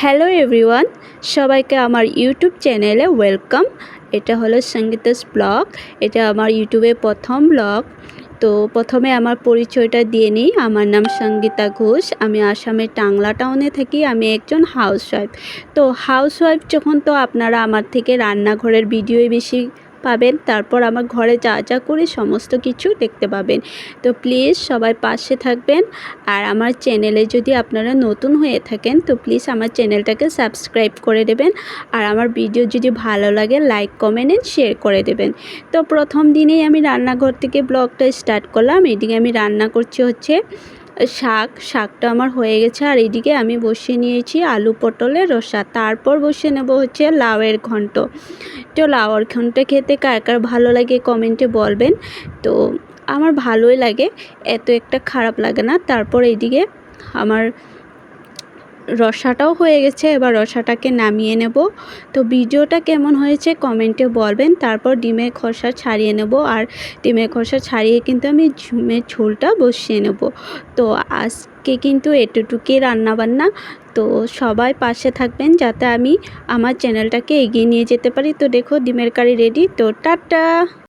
Hello everyone, সবাইকে আমার YouTube চ্যানেলে ওয়েলকাম। এটা হলো সঙ্গীতাস ব্লগ। এটা আমার ইউটিউবে প্রথম ব্লগ। তো প্রথমে আমার পরিচয়টা দিয়ে নিই। আমার নাম সঙ্গীতা ঘোষ। আমি আসামের টাংলা টাউনে থাকি। আমি একজন হাউসওয়াইফ। তো হাউসওয়াইফ যখন, তো আপনারা আমার থেকে রান্নাঘরের ভিডিওই বেশি পাবেন। তারপর আমার ঘরে যা যা করি সমস্ত কিছু দেখতে পাবেন। তো প্লিজ সবাই পাশে থাকবেন। আর আমার চ্যানেলে যদি আপনারা নতুন হয়ে থাকেন তো প্লিজ আমার চ্যানেলটাকে সাবস্ক্রাইব করে দেবেন। আর আমার ভিডিও যদি ভালো লাগে লাইক কমেন্ট এন্ড শেয়ার করে দেবেন। তো প্রথম দিনেই আমি রান্নাঘর থেকে ব্লগটা স্টার্ট করলাম। এদিকে আমি রান্না করছি হচ্ছে শাকটা আমার হয়ে গেছে। আর এদিকে আমি বসিয়ে নিয়েছি আলু পটলের রসা। তারপর বসিয়ে নেব হচ্ছে লাউয়ের ঘন্ট। তো লাউয়ের ঘন্ট খেতে কার কার ভালো লাগে কমেন্টে বলবেন। তো আমার ভালোই লাগে, এত একটা খারাপ লাগে না। তারপর এইদিকে আমার রসাটাও হয়ে গেছে। এবার রসাটাকে নামিয়ে নেব। তো ভিডিওটা কেমন হয়েছে কমেন্টে বলবেন। তারপর ডিমের খোসা ছাড়িয়ে নেব। আর ডিমের খোসা ছাড়িয়ে কিন্তু আমি ডিমের ঝোলটা বসিয়ে নেব। তো আজকে কিন্তু এতটুকুই রান্নাবান্না। তো সবাই পাশে থাকবেন যাতে আমি আমার চ্যানেলটাকে এগিয়ে নিয়ে যেতে পারি। তো দেখো ডিমের কারি রেডি। তো টাটা।